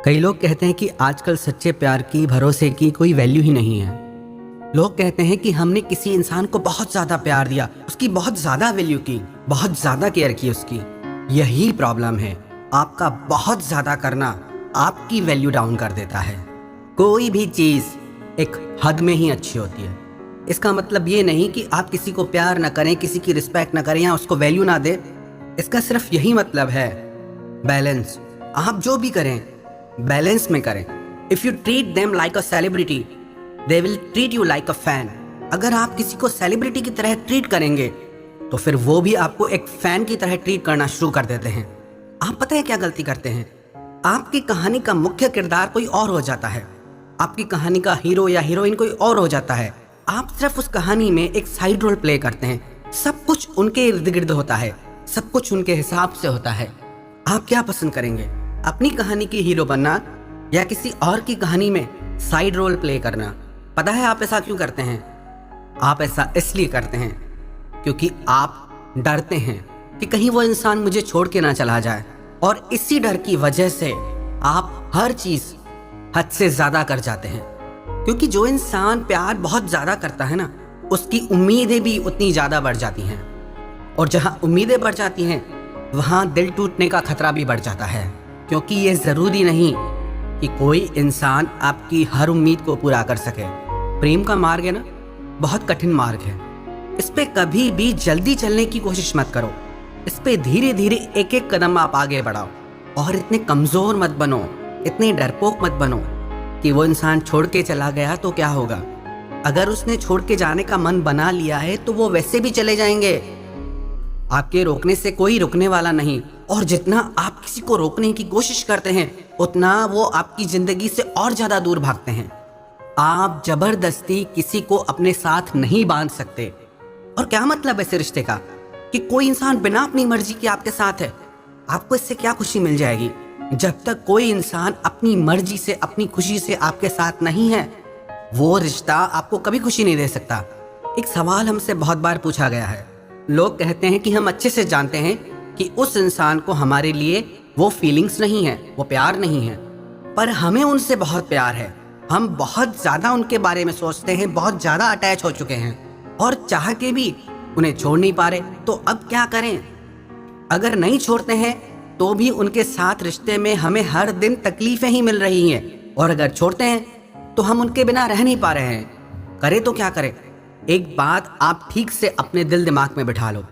कई लोग कहते हैं कि आजकल सच्चे प्यार की, भरोसे की कोई वैल्यू ही नहीं है। लोग कहते हैं कि हमने किसी इंसान को बहुत ज़्यादा प्यार दिया, उसकी बहुत ज़्यादा वैल्यू की, बहुत ज़्यादा केयर की उसकी। यही प्रॉब्लम है, आपका बहुत ज़्यादा करना आपकी वैल्यू डाउन कर देता है। कोई भी चीज़ एक हद में ही अच्छी होती है। इसका मतलब ये नहीं कि आप किसी को प्यार ना करें, किसी की रिस्पेक्ट ना करें या उसको वैल्यू ना दें। इसका सिर्फ यही मतलब है बैलेंस। आप जो भी करें बैलेंस में करें। If you treat them like a celebrity they will treat you like a fan. अगर आप किसी को सेलिब्रिटी की तरह ट्रीट करेंगे तो फिर वो भी आपको एक फैन की तरह ट्रीट करना शुरू कर देते हैं। आप पता है क्या गलती करते हैं? आपकी कहानी का मुख्य किरदार कोई और हो जाता है, आपकी कहानी का हीरो या हीरोइन कोई और हो जाता है। आप सिर्फ उस कहानी में एक साइड रोल प्ले करते हैं। सब कुछ उनके इर्द गिर्द होता है, सब कुछ उनके हिसाब से होता है। आप क्या पसंद करेंगे, अपनी कहानी की हीरो बनना या किसी और की कहानी में साइड रोल प्ले करना? पता है आप ऐसा क्यों करते हैं? आप ऐसा इसलिए करते हैं क्योंकि आप डरते हैं कि कहीं वो इंसान मुझे छोड़ के ना चला जाए, और इसी डर की वजह से आप हर चीज़ हद से ज़्यादा कर जाते हैं। क्योंकि जो इंसान प्यार बहुत ज़्यादा करता है ना, उसकी उम्मीदें भी उतनी ज़्यादा बढ़ जाती हैं, और जहाँ उम्मीदें बढ़ जाती हैं वहाँ दिल टूटने का खतरा भी बढ़ जाता है। क्योंकि ये ज़रूरी नहीं कि कोई इंसान आपकी हर उम्मीद को पूरा कर सके। प्रेम का मार्ग है ना, बहुत कठिन मार्ग है। इस पे कभी भी जल्दी चलने की कोशिश मत करो। इस पे धीरे धीरे एक एक कदम आप आगे बढ़ाओ, और इतने कमज़ोर मत बनो, इतने डरपोक मत बनो कि वो इंसान छोड़ के चला गया तो क्या होगा। अगर उसने छोड़ के जाने का मन बना लिया है तो वो वैसे भी चले जाएंगे। आपके रोकने से कोई रुकने वाला नहीं, और जितना आप किसी को रोकने की कोशिश करते हैं उतना वो आपकी ज़िंदगी से और ज़्यादा दूर भागते हैं। आप ज़बरदस्ती किसी को अपने साथ नहीं बांध सकते। और क्या मतलब ऐसे रिश्ते का कि कोई इंसान बिना अपनी मर्जी के आपके साथ है? आपको इससे क्या खुशी मिल जाएगी? जब तक कोई इंसान अपनी मर्जी से, अपनी खुशी से आपके साथ नहीं है, वो रिश्ता आपको कभी खुशी नहीं दे सकता। एक सवाल हमसे बहुत बार पूछा गया है। लोग कहते हैं कि हम अच्छे से जानते हैं कि उस इंसान को हमारे लिए वो फीलिंग्स नहीं है, वो प्यार नहीं है, पर हमें उनसे बहुत प्यार है। हम बहुत ज़्यादा उनके बारे में सोचते हैं, बहुत ज़्यादा अटैच हो चुके हैं, और चाह के भी उन्हें छोड़ नहीं पा रहे। तो अब क्या करें? अगर नहीं छोड़ते हैं तो भी उनके साथ रिश्ते में हमें हर दिन तकलीफ़ें ही मिल रही हैं, और अगर छोड़ते हैं तो हम उनके बिना रह नहीं पा रहे हैं। करें तो क्या करें? एक बात आप ठीक से अपने दिल दिमाग में बिठा लो,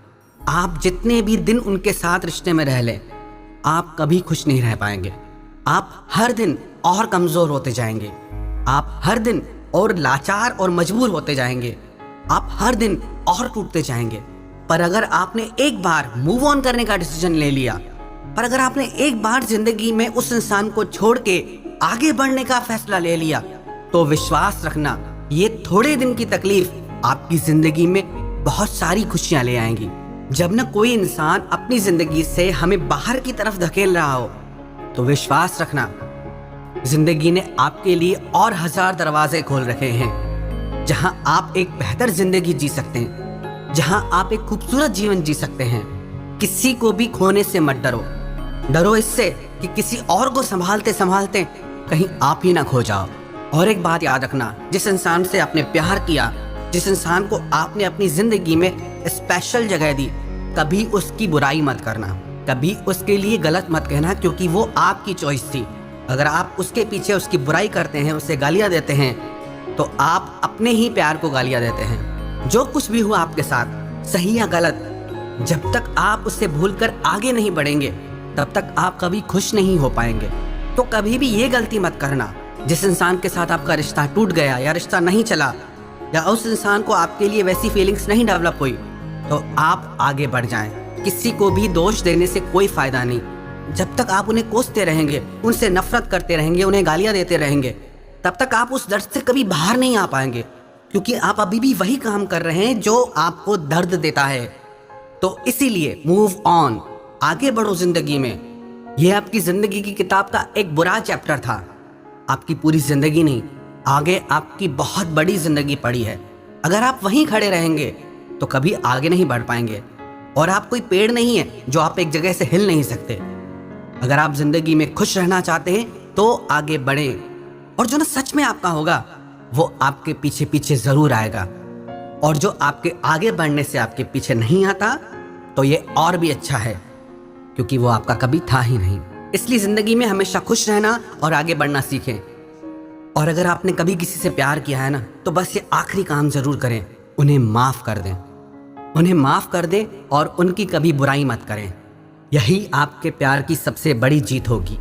आप जितने भी दिन उनके साथ रिश्ते में रह लें, आप कभी खुश नहीं रह पाएंगे। आप हर दिन और कमज़ोर होते जाएंगे, आप हर दिन और लाचार और मजबूर होते जाएंगे, आप हर दिन और टूटते जाएंगे। पर अगर आपने एक बार मूव ऑन करने का डिसीजन ले लिया, पर अगर आपने एक बार ज़िंदगी में उस इंसान को छोड़ के आगे बढ़ने का फैसला ले लिया, तो विश्वास रखना, ये थोड़े दिन की तकलीफ आपकी ज़िंदगी में बहुत सारी खुशियाँ ले आएंगी। जब न कोई इंसान अपनी ज़िंदगी से हमें बाहर की तरफ धकेल रहा हो, तो विश्वास रखना, ज़िंदगी ने आपके लिए और 1000 दरवाजे खोल रखे हैं, जहां आप एक बेहतर ज़िंदगी जी सकते हैं, जहां आप एक खूबसूरत जीवन जी सकते हैं। किसी को भी खोने से मत डरो। डरो इससे कि किसी और को संभालते संभालते कहीं आप ही ना खो जाओ। और एक बात याद रखना, जिस इंसान से आपने प्यार किया, जिस इंसान को आपने अपनी ज़िंदगी में स्पेशल जगह दी, कभी उसकी बुराई मत करना, कभी उसके लिए गलत मत कहना, क्योंकि वो आपकी चॉइस थी। अगर आप उसके पीछे उसकी बुराई करते हैं, उसे गालियाँ देते हैं, तो आप अपने ही प्यार को गालियाँ देते हैं। जो कुछ भी हुआ आपके साथ, सही या गलत, जब तक आप उससे भूलकर आगे नहीं बढ़ेंगे तब तक आप कभी खुश नहीं हो पाएंगे। तो कभी भी ये गलती मत करना, जिस इंसान के साथ आपका रिश्ता टूट गया या रिश्ता नहीं चला, या उस इंसान को आपके लिए वैसी फीलिंग्स नहीं डेवलप हुई, तो आप आगे बढ़ जाएं। किसी को भी दोष देने से कोई फ़ायदा नहीं। जब तक आप उन्हें कोसते रहेंगे, उनसे नफरत करते रहेंगे, उन्हें गालियाँ देते रहेंगे, तब तक आप उस दर्द से कभी बाहर नहीं आ पाएंगे, क्योंकि आप अभी भी वही काम कर रहे हैं जो आपको दर्द देता है। तो इसीलिए मूव ऑन, आगे बढ़ो ज़िंदगी में। यह आपकी ज़िंदगी की किताब का एक बुरा चैप्टर था, आपकी पूरी ज़िंदगी नहीं। आगे आपकी बहुत बड़ी ज़िंदगी पड़ी है। अगर आप वहीं खड़े रहेंगे तो कभी आगे नहीं बढ़ पाएंगे, और आप कोई पेड़ नहीं है जो आप एक जगह से हिल नहीं सकते। अगर आप ज़िंदगी में खुश रहना चाहते हैं तो आगे बढ़ें। और जो ना सच में आपका होगा वो आपके पीछे पीछे ज़रूर आएगा। और जो आपके आगे बढ़ने से आपके पीछे नहीं आता तो ये और भी अच्छा है, क्योंकि वो आपका कभी था ही नहीं। इसलिए ज़िंदगी में हमेशा खुश रहना और आगे बढ़ना सीखें। और अगर आपने कभी किसी से प्यार किया है ना, तो बस ये आखिरी काम ज़रूर करें, उन्हें माफ़ कर दें। उन्हें माफ़ कर दें और उनकी कभी बुराई मत करें। यही आपके प्यार की सबसे बड़ी जीत होगी।